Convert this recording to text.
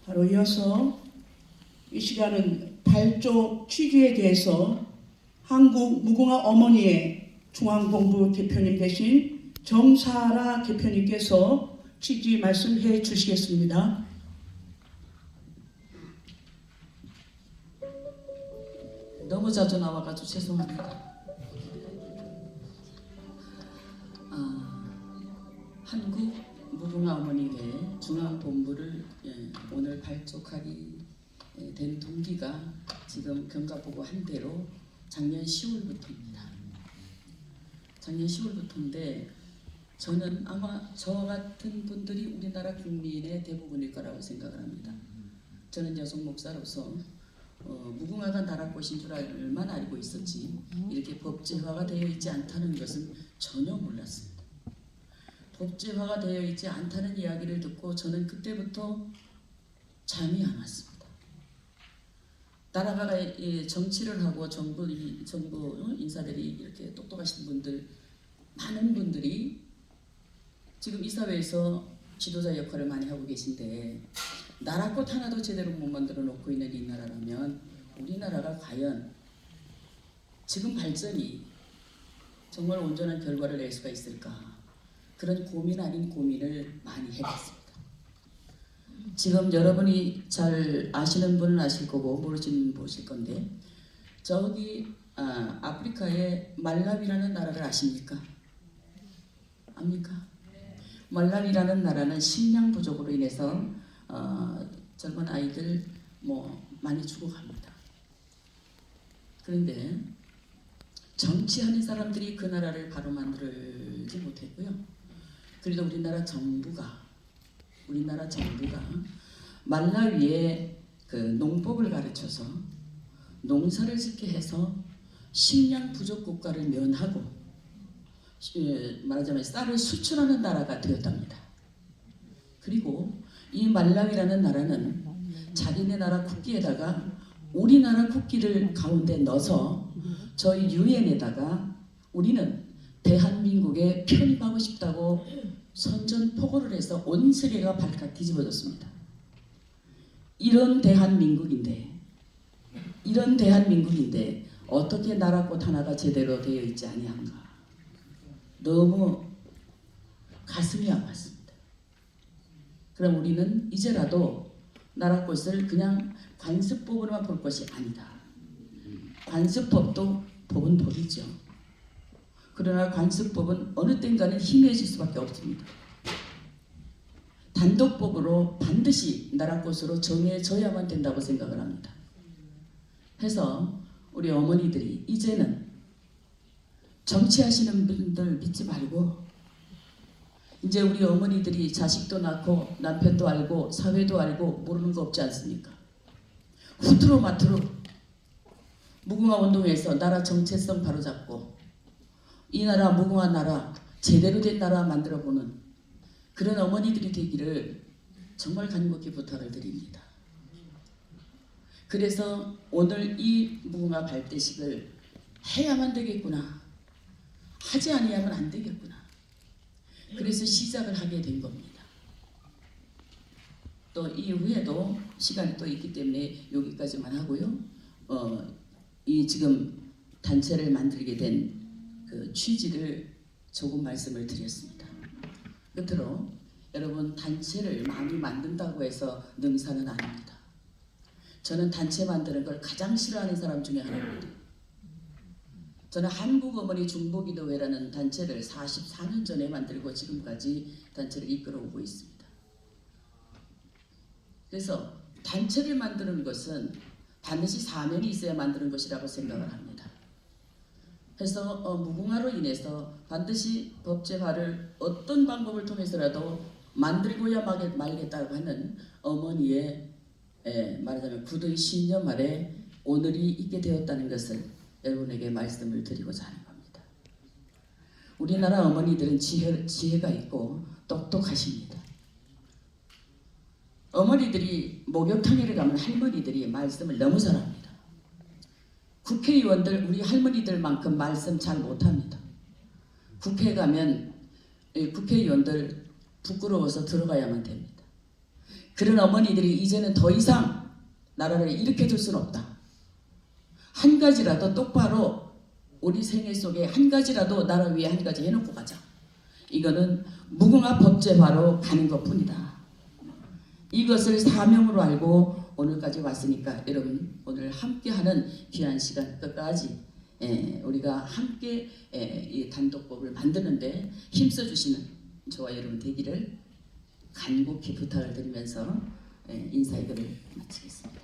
바로 이어서 이 시간은 발족 취지에 대해서 한국 무궁화 어머니의 중앙본부 대표님 되신 정사라 대표님께서 취지 말씀해 주시겠습니다. 너무 자주 나와가지고 죄송합니다. 한국 무궁화 어머니회 중앙본부를 오늘 발족하게 된 동기가 지금 경과보고 한 대로 작년 10월부터입니다. 작년 10월부터인데 저는 아마 저와 같은 분들이 우리나라 국민의 대부분일 거라고 생각을 합니다. 저는 여성 목사로서 무궁화가 나라꽃인 줄 알만 알고 있었지 이렇게 법제화가 되어 있지 않다는 것은 전혀 몰랐습니다. 법제화가 되어 있지 않다는 이야기를 듣고 저는 그때부터 잠이 안 왔습니다. 나라가 정치를 하고 정부 인사들이 이렇게 똑똑하신 분들, 많은 분들이 지금 이 사회에서 지도자 역할을 많이 하고 계신데 나라꽃 하나도 제대로 못 만들어 놓고 있는 이 나라라면 우리나라가 과연 지금 발전이 정말 온전한 결과를 낼 수가 있을까? 그런 고민 아닌 고민을 많이 해봤습니다. 지금 여러분이 잘 아시는 분은 아실 거고 모르시는 분은 모르실 건데 저기 아프리카의 말라위라는 나라를 아십니까? 압니까? 말라위라는 나라는 식량 부족으로 인해서 젊은 아이들 많이 죽어갑니다. 그런데 정치하는 사람들이 그 나라를 바로 만들지 못했고요. 그래도 우리나라 정부가 말라위에 그 농법을 가르쳐서 농사를 짓게 해서 식량 부족 국가를 면하고 말하자면 쌀을 수출하는 나라가 되었답니다. 그리고 이 말라위라는 나라는 자기네 나라 국기에다가 우리나라 국기를 가운데 넣어서 저희 유엔에다가 우리는 대한민국에 편입하고 싶다고 선전포고를 해서 온 세계가 발칵 뒤집어졌습니다. 이런 대한민국인데 어떻게 나라꽃 하나가 제대로 되어 있지 아니한가. 너무 가슴이 아팠습니다. 그럼 우리는 이제라도 나라꽃을 그냥 관습법으로만 볼 것이 아니다. 관습법도 법은 법이죠. 그러나 관습법은 어느 땐가는 희미해질 수밖에 없습니다. 단독법으로 반드시 나라꽃으로 정해져야만 된다고 생각을 합니다. 해서 우리 어머니들이 이제는 정치하시는 분들 믿지 말고 이제 우리 어머니들이 자식도 낳고 남편도 알고 사회도 알고 모르는 거 없지 않습니까? 후트로 마트로 무궁화 운동에서 나라 정체성 바로잡고 이 나라 무궁화 나라 제대로 된 나라 만들어보는 그런 어머니들이 되기를 정말 간곡히 부탁을 드립니다. 그래서 오늘 이 무궁화 발대식을 해야만 되겠구나. 하지 아니하면 안 되겠구나. 그래서 시작을 하게 된 겁니다. 또 이후에도 시간이 또 있기 때문에 여기까지만 하고요. 이 지금 단체를 만들게 된 그 취지를 조금 말씀을 드렸습니다. 끝으로 여러분 단체를 많이 만든다고 해서 능사는 아닙니다. 저는 단체 만드는 걸 가장 싫어하는 사람 중에 하나입니다. 저는 한국어머니 중보기도회라는 단체를 44년 전에 만들고 지금까지 단체를 이끌어오고 있습니다. 그래서 단체를 만드는 것은 반드시 사명이 있어야 만드는 것이라고 생각을 합니다. 그래서 무궁화로 인해서 반드시 법제화를 어떤 방법을 통해서라도 만들고야 말겠다고 하는 어머니의 말하자면 굳은 신념 아래 오늘이 있게 되었다는 것을 여러분에게 말씀을 드리고자 하는 겁니다. 우리나라 어머니들은 지혜가 있고 똑똑하십니다. 어머니들이 목욕탕에를 가면 할머니들이 말씀을 너무 잘합니다. 국회의원들 우리 할머니들만큼 말씀 잘 못합니다. 국회에 가면 국회의원들 부끄러워서 들어가야만 됩니다. 그런 어머니들이 이제는 더 이상 나라를 일으켜줄 수는 없다. 한 가지라도 똑바로 우리 생애 속에 한 가지라도 나라 위에 한 가지 해놓고 가자. 이거는 무궁화 법제화로 가는 것뿐이다. 이것을 사명으로 알고 오늘까지 왔으니까 여러분 오늘 함께하는 귀한 시간 끝까지 우리가 함께 이 단독법을 만드는데 힘써주시는 저와 여러분 되기를 간곡히 부탁을 드리면서 인사의글을 마치겠습니다.